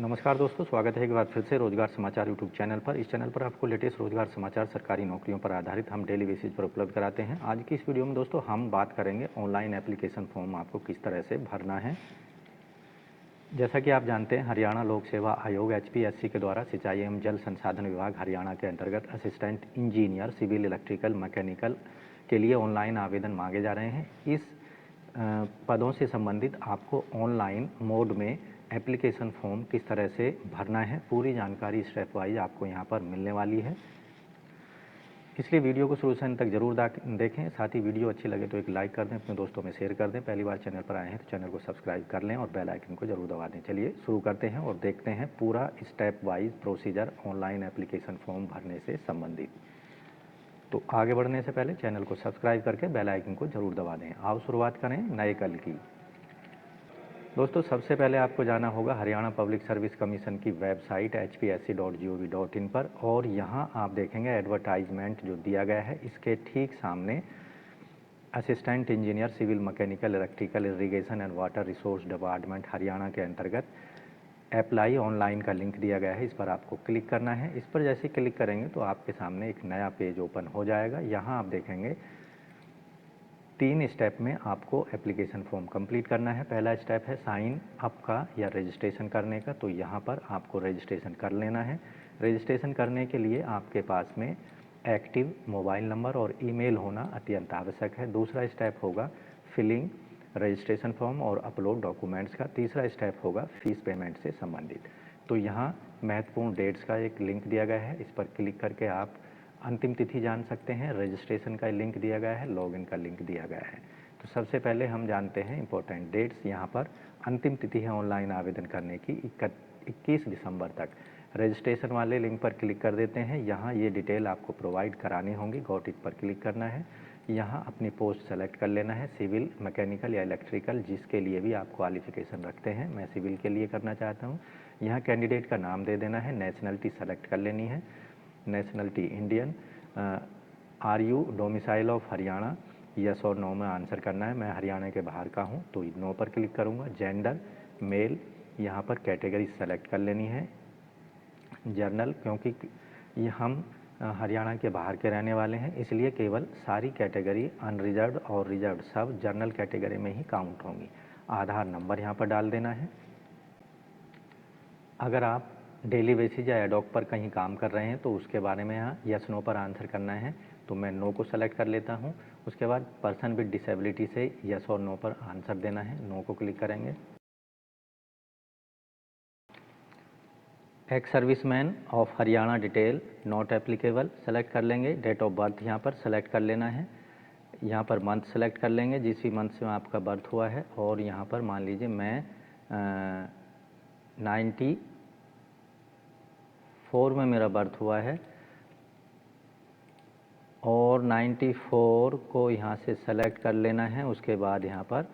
नमस्कार दोस्तों, स्वागत है एक बार फिर से रोजगार समाचार यूट्यूब चैनल पर। इस चैनल पर आपको लेटेस्ट रोजगार समाचार सरकारी नौकरियों पर आधारित हम डेली बेसिस पर उपलब्ध कराते हैं। आज की इस वीडियो में दोस्तों हम बात करेंगे ऑनलाइन एप्लीकेशन फॉर्म आपको किस तरह से भरना है। जैसा कि आप जानते हैं, हरियाणा लोक सेवा आयोग HPSC के द्वारा सिंचाई एवं जल संसाधन विभाग हरियाणा के अंतर्गत assistant engineer civil electrical mechanical के लिए ऑनलाइन आवेदन मांगे जा रहे हैं। इस पदों से संबंधित आपको ऑनलाइन मोड में एप्लीकेशन फॉर्म किस तरह से भरना है, पूरी जानकारी स्टेप वाइज आपको यहाँ पर मिलने वाली है। इसलिए वीडियो को शुरू से अंत तक जरूर देखें। साथ ही वीडियो अच्छी लगे तो एक लाइक कर दें, अपने दोस्तों में शेयर कर दें। पहली बार चैनल पर आए हैं तो चैनल को सब्सक्राइब कर लें और बेल आइकन को जरूर दबा दें। चलिए शुरू करते हैं और देखते हैं पूरा step wise procedure online application form भरने से संबंधित। तो आगे बढ़ने से पहले चैनल को सब्सक्राइब करके बेल आइकन को जरूर दबा दें। आओ शुरुआत करें नए कल की। दोस्तों सबसे पहले आपको जाना होगा हरियाणा पब्लिक सर्विस कमीशन की वेबसाइट hpsc.gov.in पर, और यहाँ आप देखेंगे एडवर्टाइजमेंट जो दिया गया है, इसके ठीक सामने assistant engineer civil mechanical electrical irrigation and water resource department Haryana के अंतर्गत अप्लाई ऑनलाइन का लिंक दिया गया है। इस पर आपको क्लिक करना है। इस पर जैसे क्लिक करेंगे तो आपके सामने एक नया पेज ओपन हो जाएगा। यहाँ आप देखेंगे 3 स्टेप में आपको एप्लीकेशन फॉर्म कंप्लीट करना है। पहला स्टेप है साइन अप का या रजिस्ट्रेशन करने का, तो यहाँ पर आपको रजिस्ट्रेशन कर लेना है। रजिस्ट्रेशन करने के लिए आपके पास में एक्टिव मोबाइल नंबर और ईमेल होना अत्यंत आवश्यक है। दूसरा स्टेप होगा फिलिंग रजिस्ट्रेशन फॉर्म और अपलोड डॉक्यूमेंट्स का। तीसरा स्टेप होगा फीस पेमेंट से संबंधित। तो यहाँ महत्वपूर्ण डेट्स का एक लिंक दिया गया है, इस पर क्लिक करके आप अंतिम तिथि जान सकते हैं। रजिस्ट्रेशन का लिंक दिया गया है, लॉगिन का लिंक दिया गया है। तो सबसे पहले हम जानते हैं इंपॉर्टेंट डेट्स। यहाँ पर अंतिम तिथि है ऑनलाइन आवेदन करने की 21 दिसंबर तक। रजिस्ट्रेशन वाले लिंक पर क्लिक कर देते हैं। यहाँ ये डिटेल आपको प्रोवाइड करानी होंगी। गॉट इट पर क्लिक करना है। यहाँ अपनी पोस्ट सेलेक्ट कर लेना है, सिविल मैकेनिकल या इलेक्ट्रिकल, जिसके लिए भी आप क्वालिफिकेशन रखते हैं। मैं सिविल के लिए करना चाहता हूँ। यहाँ कैंडिडेट का नाम दे देना है। नेशनलिटी सेलेक्ट कर लेनी है, nationality Indian. Are you domicile of Haryana, yes और नो में आंसर करना है। मैं हरियाणा के बाहर का हूँ तो नो पर क्लिक करूँगा। जेंडर मेल, यहाँ पर कैटेगरी सेलेक्ट कर लेनी है जर्नल, क्योंकि ये हम हरियाणा के बाहर के रहने वाले हैं, इसलिए केवल सारी कैटेगरी अनरिजर्व और रिजर्व सब जर्नल कैटेगरी में ही काउंट होंगी। आधार नंबर यहाँ पर डाल देना है। अगर आप डेली बेसिस या एडॉक पर कहीं काम कर रहे हैं तो उसके बारे में यहाँ यस नो पर आंसर करना है, तो मैं नो को सेलेक्ट कर लेता हूँ। उसके बाद पर्सन विद डिसेबिलिटी से यस और नो पर आंसर देना है, नो को क्लिक करेंगे। Ex serviceman of Haryana detail not applicable select कर लेंगे। डेट ऑफ बर्थ यहाँ पर सेलेक्ट कर लेना है। यहाँ पर मंथ सेलेक्ट कर लेंगे जिस भी मंथ में आपका बर्थ हुआ है, और यहाँ पर मान लीजिए मैं 94 में मेरा बर्थ हुआ है, और 94 को यहाँ से सेलेक्ट कर लेना है। उसके बाद यहाँ पर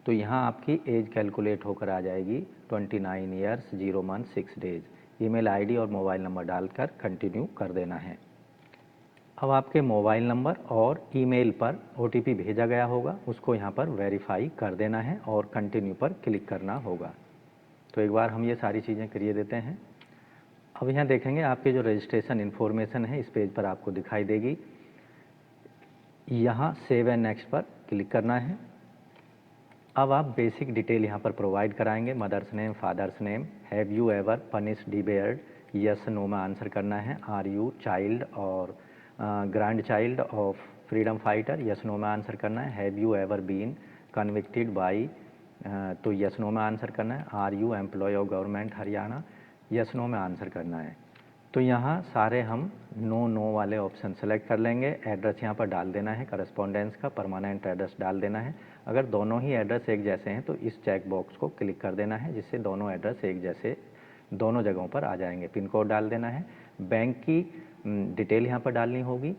तो यहाँ आपकी एज कैलकुलेट होकर आ जाएगी 29 years 0 month 6 days. Email ID और मोबाइल नंबर डालकर कंटिन्यू कर देना है। अब आपके मोबाइल नंबर और ईमेल पर OTP भेजा गया होगा, उसको यहाँ पर वेरीफाई कर देना है और कंटिन्यू पर क्लिक करना होगा। तो एक बार हम ये सारी चीज़ें करिए देते हैं। अब यहाँ देखेंगे आपके जो रजिस्ट्रेशन इन्फॉर्मेशन है इस पेज पर आपको दिखाई देगी। यहाँ सेव एंड नेक्स्ट पर क्लिक करना है। अब आप बेसिक डिटेल यहाँ पर प्रोवाइड कराएंगे, mother's name, father's name, have you ever punished debarred, yes no में आंसर करना है। आर यू चाइल्ड और grand child of freedom fighter, yes no में आंसर करना है। Have you ever been convicted by, तो यस नो में answer करना है। Are you employ of government Haryana, yes no में आंसर करना है। तो यहाँ सारे हम नो वाले ऑप्शन सेलेक्ट कर लेंगे। एड्रेस यहाँ पर डाल देना है करस्पॉन्डेंस का, परमानेंट एड्रेस डाल देना है। अगर दोनों ही एड्रेस एक जैसे हैं तो इस चेक बॉक्स को क्लिक कर देना है, जिससे दोनों एड्रेस एक जैसे दोनों जगहों पर आ जाएंगे। पिन कोड डाल देना है। बैंक की डिटेल यहाँ पर डालनी होगी।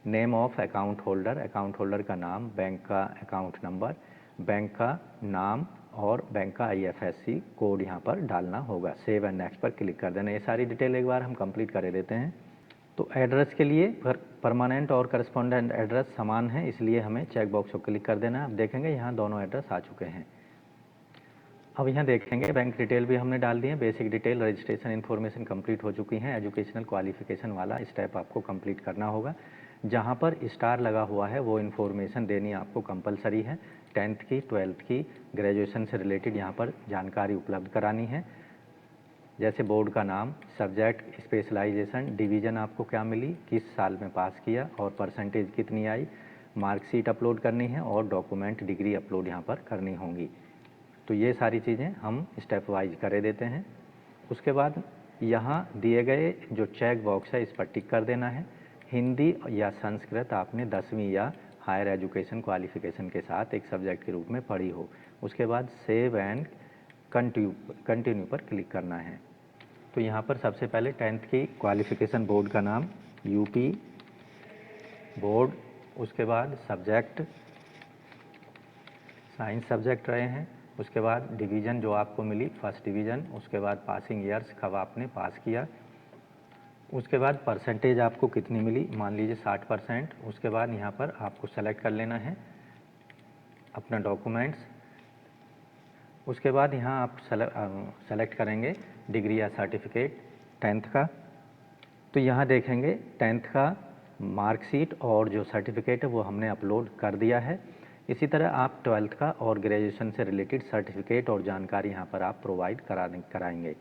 Name of account holder, account holder का नाम, बैंक का अकाउंट नंबर, बैंक का नाम और बैंक का IFSC कोड यहाँ पर डालना होगा। सेव एंड नेक्स्ट पर क्लिक कर देना। ये सारी डिटेल एक बार हम कंप्लीट कर देते हैं। तो एड्रेस के लिए परमानेंट और करस्पॉन्डेंट एड्रेस समान है, इसलिए हमें चेक बॉक्स को क्लिक कर देना है। आप देखेंगे यहाँ दोनों एड्रेस आ चुके हैं। अब यहाँ देखेंगे बैंक डिटेल भी हमने डाल दी है, basic detail, registration information complete हो चुकी हैं। एजुकेशनल क्वालिफिकेशन वाला स्टेप आपको कंप्लीट करना होगा। जहाँ पर स्टार लगा हुआ है वो इन्फॉर्मेशन देनी आपको कंपलसरी है। 10th की, 12th की, ग्रेजुएशन से रिलेटेड यहाँ पर जानकारी उपलब्ध करानी है, जैसे बोर्ड का नाम, सब्जेक्ट, स्पेशलाइजेशन, डिवीज़न आपको क्या मिली, किस साल में पास किया और परसेंटेज कितनी आई, मार्कशीट अपलोड करनी है और डॉक्यूमेंट, डिग्री अपलोड यहाँ पर करनी होंगी। तो ये सारी चीज़ें हम स्टेप वाइज करे देते हैं। उसके बाद यहाँ दिए गए जो चेक बॉक्स है इस पर टिक कर देना है। हिंदी या संस्कृत आपने 10वीं या हायर एजुकेशन क्वालिफिकेशन के साथ एक सब्जेक्ट के रूप में पढ़ी हो। उसके बाद सेव एंड कंटिन्यू पर क्लिक करना है। तो यहाँ पर सबसे पहले 10th की क्वालिफिकेशन बोर्ड का नाम यूपी बोर्ड, उसके बाद सब्जेक्ट साइंस सब्जेक्ट रहे हैं, उसके बाद डिवीज़न जो आपको मिली फर्स्ट डिवीज़न, उसके बाद पासिंग ईयर्स कब आपने पास किया, उसके बाद परसेंटेज आपको कितनी मिली, मान लीजिए 60%। उसके बाद यहाँ पर आपको सेलेक्ट कर लेना है अपना डॉक्यूमेंट्स। उसके बाद यहाँ आप सेलेक्ट करेंगे डिग्री या सर्टिफिकेट 10th का। तो यहाँ देखेंगे 10th का मार्कशीट और जो सर्टिफिकेट है वो हमने अपलोड कर दिया है। इसी तरह आप 12th का और ग्रेजुएशन से रिलेटेड सर्टिफिकेट और जानकारी यहाँ पर आप प्रोवाइड कराएंगे।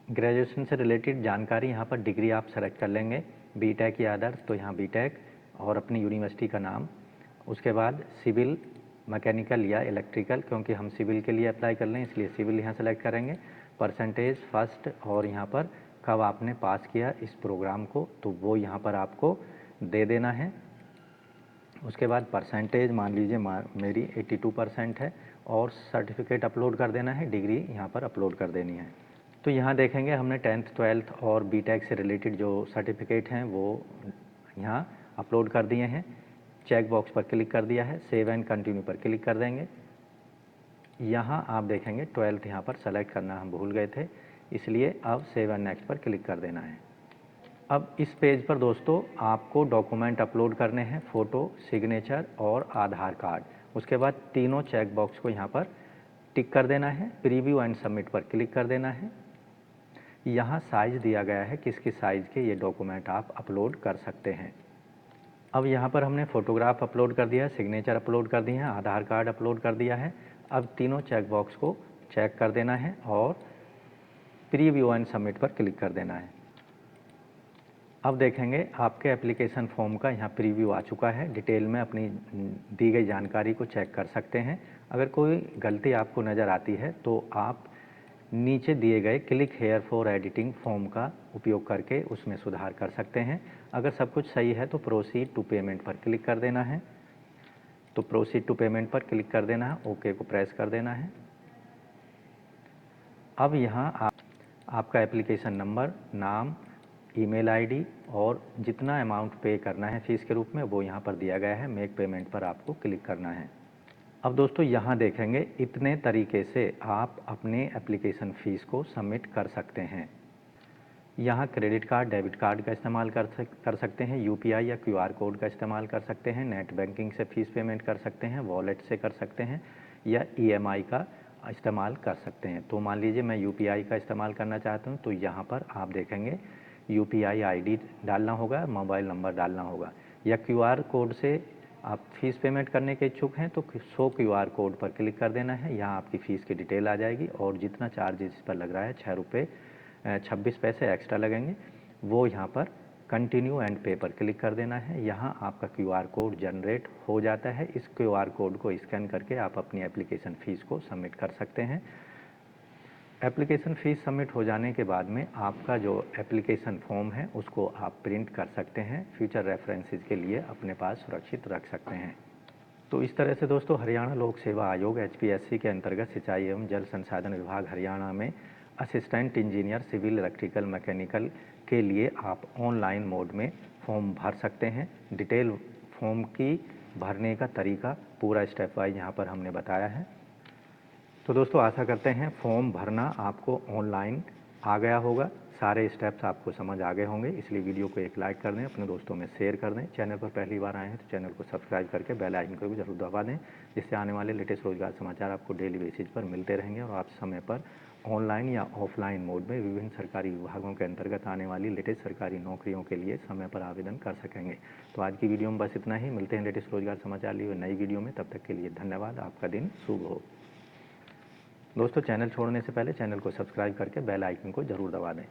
ग्रेजुएशन से रिलेटेड जानकारी यहाँ पर डिग्री आप सेलेक्ट कर लेंगे, बीटेक या अदर, तो यहाँ बीटेक और अपनी यूनिवर्सिटी का नाम। उसके बाद सिविल, मैकेनिकल या इलेक्ट्रिकल, क्योंकि हम सिविल के लिए अप्लाई कर लें इसलिए सिविल यहाँ सेलेक्ट करेंगे। परसेंटेज फर्स्ट और यहाँ पर कब आपने पास किया इस प्रोग्राम को, तो वो यहाँ पर आपको दे देना है। उसके बाद परसेंटेज मान लीजिए मेरी 82% है और सर्टिफिकेट अपलोड कर देना है, डिग्री यहाँ पर अपलोड कर देनी है। तो यहाँ देखेंगे हमने 10th 12th और बीटेक से रिलेटेड जो सर्टिफिकेट हैं वो यहाँ अपलोड कर दिए हैं। चेक बॉक्स पर क्लिक कर दिया है, सेव एंड कंटिन्यू पर क्लिक कर देंगे। यहाँ आप देखेंगे 12th यहाँ पर सेलेक्ट करना हम भूल गए थे, इसलिए अब सेव एंड नेक्स्ट पर क्लिक कर देना है। अब इस पेज पर दोस्तों आपको डॉक्यूमेंट अपलोड करने हैं, फ़ोटो, सिग्नेचर और आधार कार्ड। उसके बाद तीनों चेक बॉक्स को यहाँ पर टिक कर देना है, प्रीव्यू एंड सबमिट पर क्लिक कर देना है। यहाँ साइज़ दिया गया है किस किस साइज़ के ये डॉक्यूमेंट आप अपलोड कर सकते हैं। अब यहाँ पर हमने फ़ोटोग्राफ अपलोड कर दिया है, सिग्नेचर अपलोड कर दिए हैं, आधार कार्ड अपलोड कर दिया है। अब तीनों चेक बॉक्स को चेक कर देना है और प्रीव्यू एंड सबमिट पर क्लिक कर देना है। अब देखेंगे आपके एप्लीकेशन फॉर्म का यहाँ प्रीव्यू आ चुका है। डिटेल में अपनी दी गई जानकारी को चेक कर सकते हैं। अगर कोई गलती आपको नज़र आती है तो आप नीचे दिए गए click here for editing form का उपयोग करके उसमें सुधार कर सकते हैं। अगर सब कुछ सही है तो प्रोसीड टू पेमेंट पर क्लिक कर देना है। तो प्रोसीड टू पेमेंट पर क्लिक कर देना है, ओके को प्रेस कर देना है। अब यहाँ आपका एप्लीकेशन नंबर, नाम, ईमेल आईडी और जितना अमाउंट पे करना है फ़ीस के रूप में वो यहाँ पर दिया गया है। मेक पेमेंट पर आपको क्लिक करना है। अब दोस्तों यहाँ देखेंगे इतने तरीके से आप अपने एप्लीकेशन फ़ीस को सबमिट कर सकते हैं। यहाँ क्रेडिट कार्ड, डेबिट कार्ड का इस्तेमाल कर सकते हैं, यूपीआई या क्यूआर कोड का इस्तेमाल कर सकते हैं, नेट बैंकिंग से फ़ीस पेमेंट कर सकते हैं, वॉलेट से कर सकते हैं या ईएमआई का इस्तेमाल कर सकते हैं। तो मान लीजिए मैं यूपीआई का इस्तेमाल करना चाहता हूँ, तो यहाँ पर आप देखेंगे यूपीआई आईडी डालना होगा, मोबाइल नंबर डालना होगा, या क्यूआर कोड से आप फ़ीस पेमेंट करने के इच्छुक हैं तो शो क्यूआर कोड पर क्लिक कर देना है। यहाँ आपकी फ़ीस की डिटेल आ जाएगी और जितना चार्ज इस पर लग रहा है 6 रुपये 26 पैसे एक्स्ट्रा लगेंगे, वो यहाँ पर कंटिन्यू एंड पे पर क्लिक कर देना है। यहाँ आपका क्यूआर कोड जनरेट हो जाता है। इस क्यूआर कोड को स्कैन करके आप अपनी एप्लीकेशन फ़ीस को सबमिट कर सकते हैं। एप्लीकेशन फ़ीस सबमिट हो जाने के बाद में आपका जो एप्लीकेशन फॉर्म है उसको आप प्रिंट कर सकते हैं, फ्यूचर रेफरेंसेस के लिए अपने पास सुरक्षित रख सकते हैं। तो इस तरह से दोस्तों हरियाणा लोक सेवा आयोग HPSC के अंतर्गत सिंचाई एवं जल संसाधन विभाग हरियाणा में assistant engineer civil electrical mechanical के लिए आप ऑनलाइन मोड में फॉर्म भर सकते हैं। डिटेल फॉर्म की भरने का तरीका पूरा स्टेप वाइज यहाँ पर हमने बताया है। तो दोस्तों आशा करते हैं फॉर्म भरना आपको ऑनलाइन आ गया होगा, सारे स्टेप्स आपको समझ आ गए होंगे, इसलिए वीडियो को एक लाइक कर दें, अपने दोस्तों में शेयर कर दें। चैनल पर पहली बार आए हैं तो चैनल को सब्सक्राइब करके बेल आइकन को भी जरूर दबा दें, जिससे आने वाले लेटेस्ट रोजगार समाचार आपको डेली बेसिस पर मिलते रहेंगे और आप समय पर ऑनलाइन या ऑफलाइन मोड में विभिन्न सरकारी विभागों के अंतर्गत आने वाली लेटेस्ट सरकारी नौकरियों के लिए समय पर आवेदन कर सकेंगे। तो आज की वीडियो में बस इतना ही। मिलते हैं लेटेस्ट रोजगार समाचार लिए नई वीडियो में, तब तक के लिए धन्यवाद। आपका दिन शुभ हो। दोस्तों, चैनल छोड़ने से पहले चैनल को सब्सक्राइब करके बेल आइकन को जरूर दबा दें।